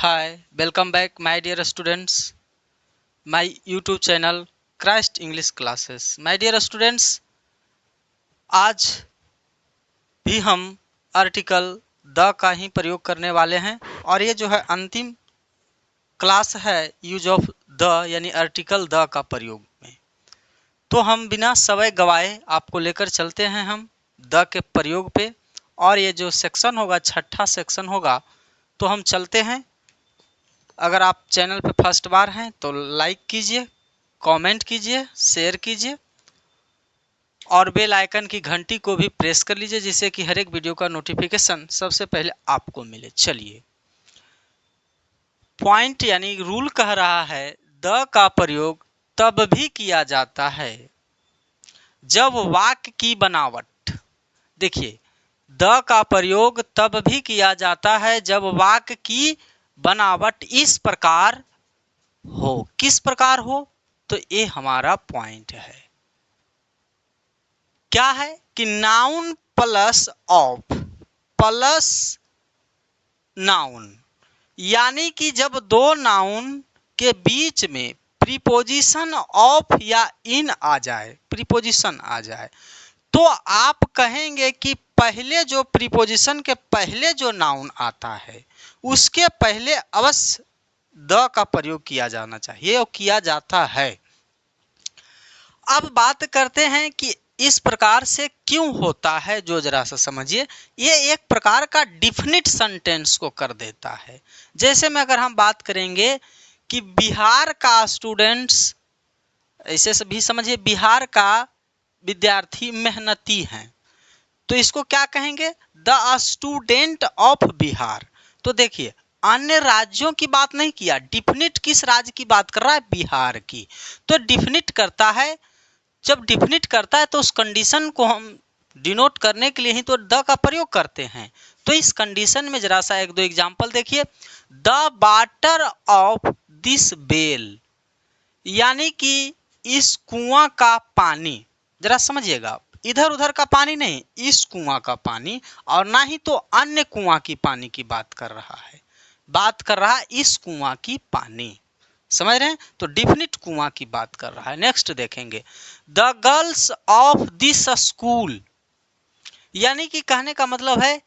Hi, welcome back my dear students, my YouTube channel Christ English Classes। My dear students, आज भी हम article the का ही प्रयोग करने वाले हैं और ये जो है अंतिम क्लास है यूज ऑफ द यानी आर्टिकल द का प्रयोग में। तो हम बिना समय गवाए आपको लेकर चलते हैं हम द के प्रयोग पे, और ये जो सेक्शन होगा छठा सेक्शन होगा, तो हम चलते हैं। अगर आप चैनल पे फर्स्ट बार हैं तो लाइक कीजिए, कमेंट कीजिए, शेयर कीजिए और बेल आइकन की घंटी को भी प्रेस कर लीजिए, जिससे कि हर एक वीडियो का नोटिफिकेशन सबसे पहले आपको मिले। चलिए, पॉइंट यानी रूल कह रहा है द का प्रयोग तब भी किया जाता है जब वाक्य की बनावट, देखिए द का प्रयोग तब भी किया जाता है जब वाक्य की बनावट इस प्रकार हो। किस प्रकार हो? तो ये हमारा पॉइंट है। क्या है कि noun plus of plus noun, यानी कि जब दो नाउन के बीच में प्रीपोजिशन ऑफ या इन आ जाए, प्रीपोजिशन आ जाए, तो आप कहेंगे कि पहले जो प्रीपोजिशन के पहले जो नाउन आता है उसके पहले अवश्य द का प्रयोग किया जाना चाहिए और किया जाता है। अब बात करते हैं कि इस प्रकार से क्यों होता है, जो जरा सा समझिए। ये एक प्रकार का डिफिनिट सेंटेंस को कर देता है। जैसे में अगर हम बात करेंगे कि बिहार का स्टूडेंट्स, ऐसे भी समझिए बिहार का विद्यार्थी मेहनती हैं, तो इसको क्या कहेंगे? The student of Bihar. तो देखिए अन्य राज्यों की बात नहीं किया, डिफिनिट किस राज्य की बात कर रहा है? बिहार की। तो डिफिनिट करता है, जब डिफिनिट करता है तो उस कंडीशन को हम डिनोट करने के लिए ही तो द का प्रयोग करते हैं। तो इस कंडीशन में जरा सा एक दो एग्जांपल देखिए। The water of this well, यानी कि इस कुआं का पानी, जरा समझिएगा, इधर उधर का पानी नहीं, इस कुआं का पानी, और ना ही तो अन्य कुआं की पानी की बात कर रहा है, बात कर रहा है इस कुआं की पानी। समझ रहे हैं? तो डिफिनिट कुआं की बात कर रहा है। नेक्स्ट देखेंगे, the girls of this school, यानी कि कहने का मतलब है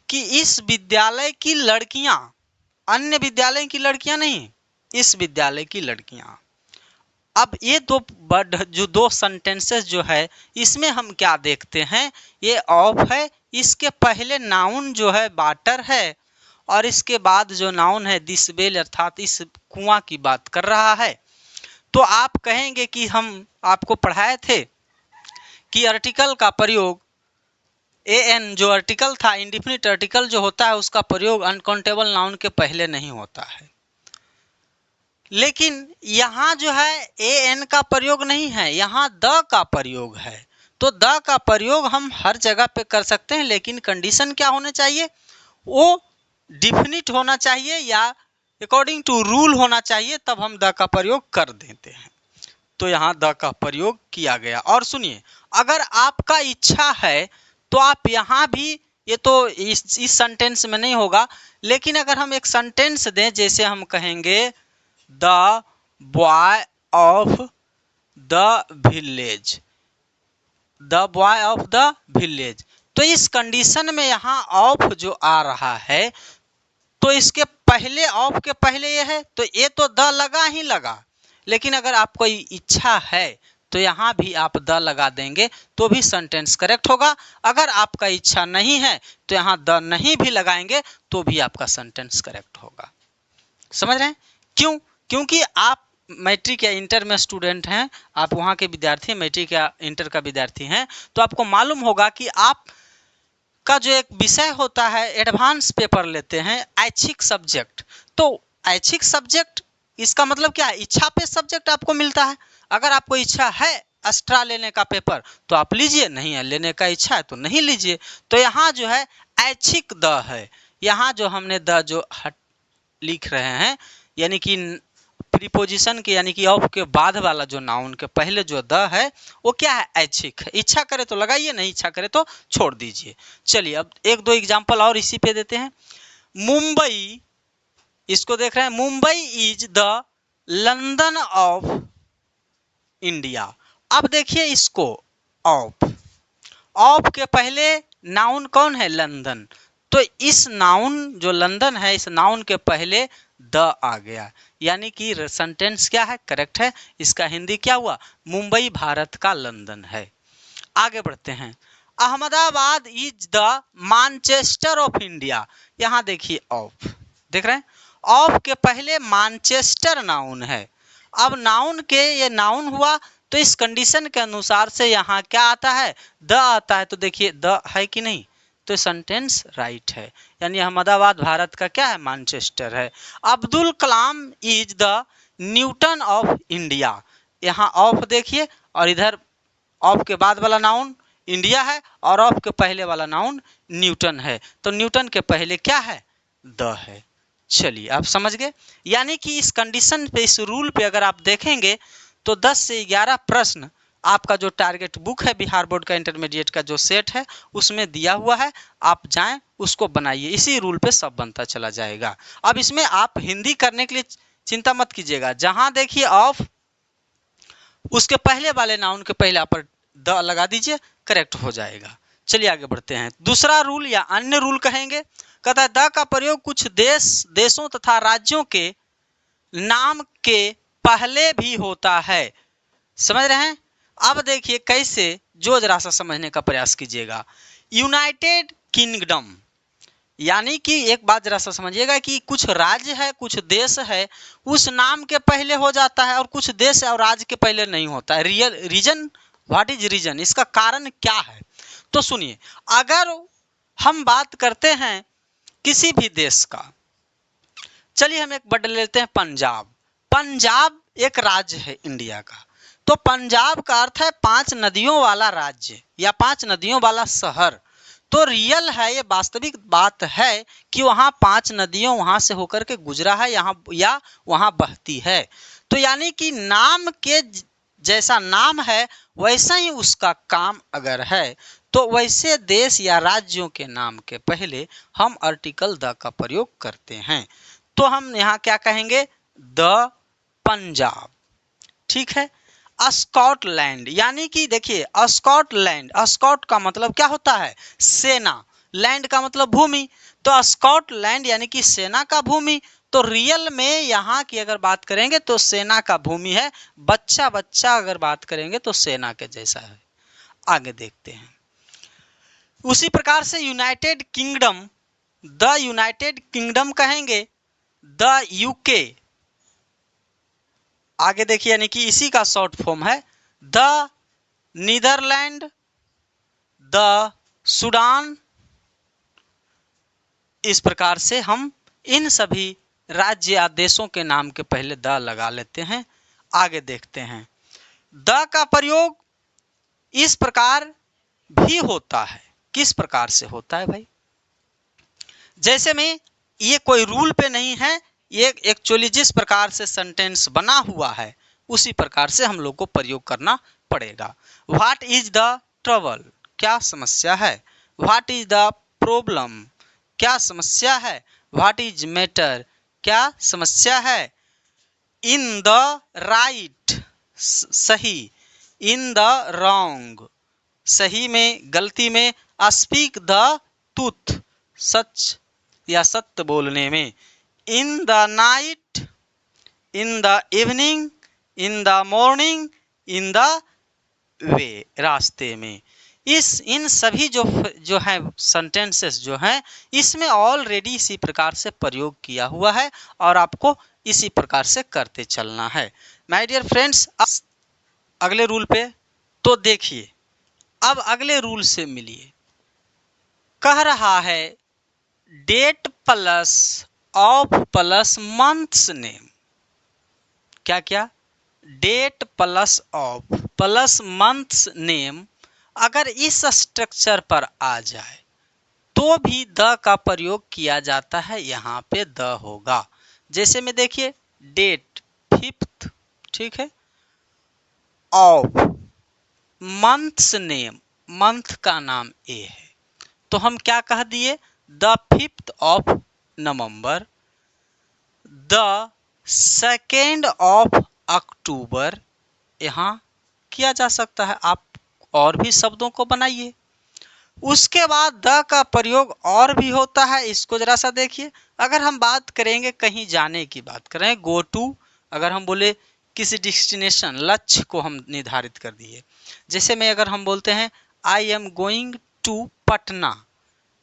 कि इस विद्यालय की लड़कियां, अन्य विद्यालय की लड़कियां नहीं, इस विद्यालय की लड़कियां। अब ये दो सेंटेंसेस जो है, इसमें हम क्या देखते हैं? ये ऑफ है, इसके पहले नाउन जो है वाटर है, और इसके बाद जो नाउन है दिस वेल, अर्थात इस कुआं की बात कर रहा है। तो आप कहेंगे कि हम आपको पढ़ाए थे कि आर्टिकल का प्रयोग एन, जो आर्टिकल था, इंडिफिनिट आर्टिकल जो होता है, उसका प्रयोग अनकाउंटेबल नाउन के पहले नहीं होता है। लेकिन यहाँ जो है ए एन का प्रयोग नहीं है, यहाँ द का प्रयोग है। तो द का प्रयोग हम हर जगह पे कर सकते हैं, लेकिन कंडीशन क्या होना चाहिए? वो डिफिनिट होना चाहिए या अकॉर्डिंग टू रूल होना चाहिए, तब हम द का प्रयोग कर देते हैं। तो यहाँ द का प्रयोग किया गया। और सुनिए, अगर आपका इच्छा है तो आप यहाँ भी, ये तो इस सेंटेंस में नहीं होगा, लेकिन अगर हम एक सेंटेंस दें, जैसे हम कहेंगे the boy of the village, the boy of the village, तो इस कंडीशन में यहाँ ऑफ जो आ रहा है, तो इसके पहले, ऑफ के पहले ये है, तो ये तो द लगा ही लगा। लेकिन अगर आपको इच्छा है तो यहाँ भी आप द लगा देंगे तो भी सेंटेंस करेक्ट होगा। अगर आपका इच्छा नहीं है तो यहाँ द नहीं भी लगाएंगे तो भी आपका सेंटेंस करेक्ट होगा। समझ रहे हैं? क्यों? क्योंकि आप मैट्रिक या इंटर में स्टूडेंट हैं, आप वहाँ के विद्यार्थी, मैट्रिक या इंटर का विद्यार्थी हैं, तो आपको मालूम होगा कि आप का जो एक विषय होता है, एडवांस पेपर लेते हैं, ऐच्छिक सब्जेक्ट। तो ऐच्छिक सब्जेक्ट, इसका मतलब क्या है? इच्छा पे सब्जेक्ट आपको मिलता है। अगर आपको इच्छा है एक्स्ट्रा लेने का पेपर तो आप लीजिए, नहीं है लेने का इच्छा है तो नहीं लीजिए। तो यहाँ जो है ऐच्छिक द है, यहाँ जो हमने द जो लिख रहे हैं, यानी कि प्रीपोजिशन के, यानी कि ऑफ के बाद वाला जो नाउन के पहले जो द है वो क्या है? ऐच्छिक है। इच्छा करे तो लगाइए, नहीं इच्छा करे तो छोड़ दीजिए। चलिए अब एक दो एग्जांपल और इसी पे देते हैं। मुंबई इसको देख रहे हैं, Mumbai is the London of India. अब देखिए इसको, ऑफ के पहले नाउन कौन है? लंदन। तो इस नाउन जो लंदन है, इस नाउन के पहले द आ गया, यानी कि सेंटेंस क्या है? करेक्ट है। इसका हिंदी क्या हुआ? मुंबई भारत का लंदन है। आगे बढ़ते हैं। Ahmedabad is the Manchester of India. यहां देखिए ऑफ, देख रहे हैं, ऑफ के पहले मैनचेस्टर नाउन है। अब नाउन के ये नाउन हुआ, तो इस कंडीशन के अनुसार से यहाँ क्या आता है? द आता है। तो देखिए द है कि नहीं, तो सेंटेंस राइट है, यानी अहमदाबाद भारत का क्या है? मैनचेस्टर है। Abdul Kalam is the Newton of India. यहाँ ऑफ देखिए, और इधर ऑफ के बाद वाला नाउन इंडिया है, और ऑफ के पहले वाला नाउन न्यूटन है। तो न्यूटन के पहले क्या है? द है। चलिए आप समझ गए। यानी कि इस कंडीशन पे, इस रूल पे अगर आप देखेंगे तो 10 से 11 प्रश्न आपका जो टारगेट बुक है बिहार बोर्ड का इंटरमीडिएट का जो सेट है उसमें दिया हुआ है। आप जाएं उसको बनाइए, इसी रूल पे सब बनता चला जाएगा। अब इसमें आप हिंदी करने के लिए चिंता मत कीजिएगा। जहां देखिए ऑफ, उसके पहले वाले नाउन के पहले आप द लगा दीजिए, करेक्ट हो जाएगा। चलिए आगे बढ़ते हैं। दूसरा रूल या अन्य रूल कहेंगे, कहता है द का प्रयोग कुछ देशों तथा राज्यों के नाम के पहले भी होता है। समझ रहे हैं? अब देखिए कैसे, जो जरा सा समझने का प्रयास कीजिएगा। यूनाइटेड किंगडम, यानी कि एक बात जरा सा समझिएगा कि कुछ राज्य है, कुछ देश है, उस नाम के पहले हो जाता है, और कुछ देश और राज्य के पहले नहीं होता है। Reason, what is reason? इसका कारण क्या है? तो सुनिए, अगर हम बात करते हैं किसी भी देश का, चलिए हम एक वर्ड लेते हैं पंजाब। पंजाब एक राज्य है इंडिया का। तो पंजाब का अर्थ है 5 नदियों वाला राज्य या 5 नदियों वाला शहर। तो रियल है, ये वास्तविक बात है कि वहाँ 5 नदियों वहां से होकर के गुजरा है, यहाँ या वहां बहती है। तो यानी कि नाम के जैसा नाम है वैसा ही उसका काम अगर है, तो वैसे देश या राज्यों के नाम के पहले हम आर्टिकल द का प्रयोग करते हैं। तो हम यहाँ क्या कहेंगे? द पंजाब। ठीक है। स्कॉटलैंड, यानी कि देखिए स्कॉटलैंड, स्कॉट का मतलब क्या होता है? सेना, लैंड का मतलब भूमि। तो स्कॉटलैंड यानी कि सेना का भूमि। तो रियल में यहाँ की अगर बात करेंगे तो सेना का भूमि है। बच्चा बच्चा अगर बात करेंगे तो सेना के जैसा है। आगे देखते हैं। उसी प्रकार से United kingdom, the United kingdom कहेंगे, द यूके। आगे देखिए, यानी कि इसी का शॉर्ट फॉर्म है द नीदरलैंड, द सूडान। इस प्रकार से हम इन सभी राज्य या देशों के नाम के पहले द लगा लेते हैं। आगे देखते हैं। द का प्रयोग इस प्रकार भी होता है। किस प्रकार से होता है भाई? जैसे में ये कोई रूल पे नहीं है, ये एक्चुअली जिस प्रकार से सेंटेंस बना हुआ है उसी प्रकार से हम लोग को प्रयोग करना पड़ेगा। What is the trouble? क्या समस्या है? What is the problem? क्या समस्या है? What is matter? क्या समस्या है? इन द राइट, सही। इन द रॉन्ग, सही में, गलती में। स्पीक द ट्रूथ, सच या सत्य बोलने में। In the night, in the evening, in the morning, in the way, रास्ते में। इन सभी जो है सेंटेंसेस जो हैं, इसमें ऑलरेडी इसी प्रकार से प्रयोग किया हुआ है और आपको इसी प्रकार से करते चलना है। माय डियर फ्रेंड्स, अगले रूल पे तो देखिए, अब अगले रूल से मिलिए। कह रहा है date plus of plus months name. क्या क्या? Date plus of plus months name अगर इस स्ट्रक्चर पर आ जाए तो भी द का प्रयोग किया जाता है। यहाँ पे द होगा। जैसे में देखिए, डेट 5th, ठीक है। ऑफ, मंथ्स नेम, मंथ का नाम ए है, तो हम क्या कह दिए? The 5th of November, the 2nd of अक्टूबर यहाँ किया जा सकता है। आप और भी शब्दों को बनाइए। उसके बाद द का प्रयोग और भी होता है, इसको जरा सा देखिए। अगर हम बात करेंगे कहीं जाने की बात करें, गो टू, अगर हम बोले किसी डेस्टिनेशन, लक्ष्य को हम निर्धारित कर दिए, जैसे में अगर हम बोलते हैं I am going to Patna,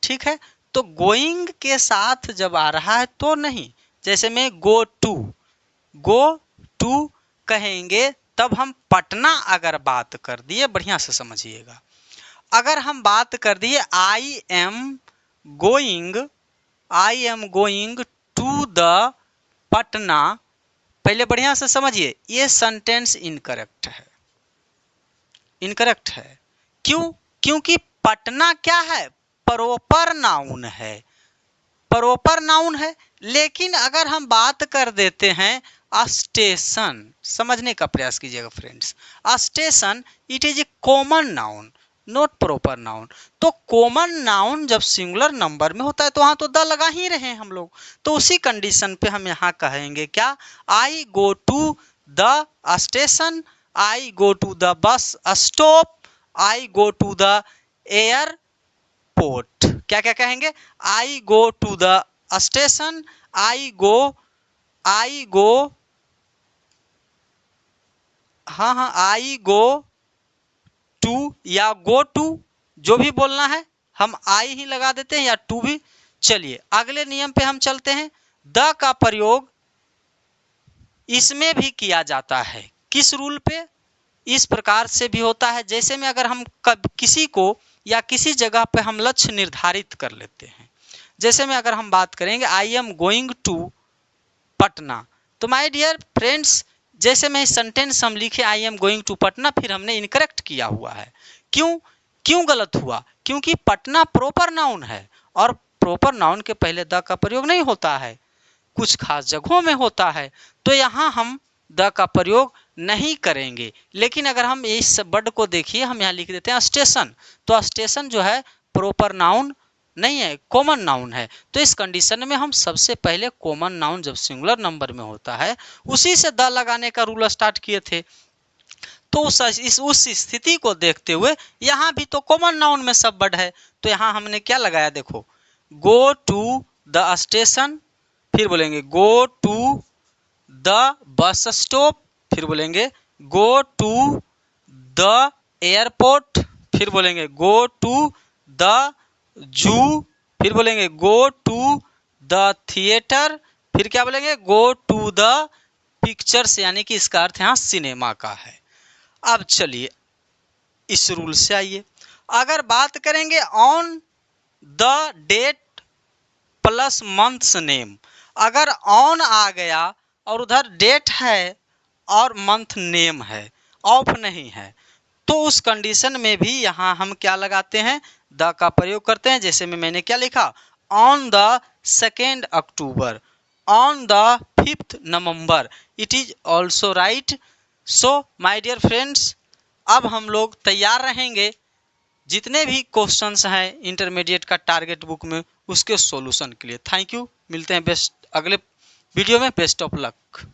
ठीक है, तो गोइंग के साथ जब आ रहा है तो नहीं, जैसे में गो टू कहेंगे तब हम पटना अगर बात कर दिए, बढ़िया से समझिएगा, अगर हम बात कर दिए I am going to the Patna, पहले बढ़िया से समझिए, ये सेंटेंस इनकरेक्ट है। क्यों? क्योंकि पटना क्या है? प्रॉपर नाउन है। लेकिन अगर हम बात कर देते हैं स्टेशन, समझने का प्रयास कीजिएगा friends, station it is a common noun not proper noun. तो कॉमन नाउन जब सिंगुलर नंबर में होता है तो वहां तो द लगा ही रहे हैं हम लोग, तो उसी कंडीशन पे हम यहाँ कहेंगे क्या, I go to the station, I go to the bus stop, I go to the airport. क्या क्या कहेंगे? I go to the station, I go I go to या गो टू, जो भी बोलना है हम आई ही लगा देते हैं या टू भी। चलिए अगले नियम पे हम चलते हैं। द का प्रयोग इसमें भी किया जाता है। किस रूल पे? इस प्रकार से भी होता है, जैसे में अगर हम किसी को या किसी जगह पे हम लक्ष्य निर्धारित कर लेते हैं, जैसे में अगर हम बात करेंगे I am going to Patna, तो माय डियर फ्रेंड्स, जैसे में सेंटेंस हम लिखे I am going to Patna, फिर हमने इनकरेक्ट किया हुआ है। क्यों गलत हुआ? क्योंकि पटना प्रॉपर नाउन है और प्रॉपर नाउन के पहले द का प्रयोग नहीं होता है, कुछ खास जगहों में होता है, तो यहाँ हम द का प्रयोग नहीं करेंगे। लेकिन अगर हम इस वर्ड को देखिए, हम यहाँ लिख देते हैं स्टेशन, तो स्टेशन जो है प्रॉपर नाउन नहीं है, कॉमन नाउन है। तो इस कंडीशन में हम सबसे पहले कॉमन नाउन जब सिंगुलर नंबर में होता है उसी से द लगाने का रूल स्टार्ट किए थे। तो उस स्थिति को देखते हुए यहाँ भी तो कॉमन नाउन में सब वर्ड है, तो यहाँ हमने क्या लगाया, देखो, गो टू द स्टेशन, फिर बोलेंगे go to the bus stop, फिर बोलेंगे गो टू द एयरपोर्ट, फिर बोलेंगे गो टू द जू, फिर बोलेंगे गो टू द थिएटर, फिर क्या बोलेंगे, गो टू द पिक्चर्स, यानी कि इसका अर्थ यहाँ सिनेमा का है। अब चलिए इस रूल से आइए, अगर बात करेंगे on the date plus months name, अगर ऑन आ गया और उधर डेट है और मंथ नेम है, ऑफ नहीं है, तो उस कंडीशन में भी यहाँ हम क्या लगाते हैं, द का प्रयोग करते हैं। जैसे में मैंने क्या लिखा, on the 2nd October, on the 5th November, it is also right. So my dear friends, अब हम लोग तैयार रहेंगे जितने भी क्वेश्चंस हैं इंटरमीडिएट का टारगेट बुक में उसके सॉल्यूशन के लिए। थैंक यू, मिलते हैं अगले वीडियो में। Best of luck.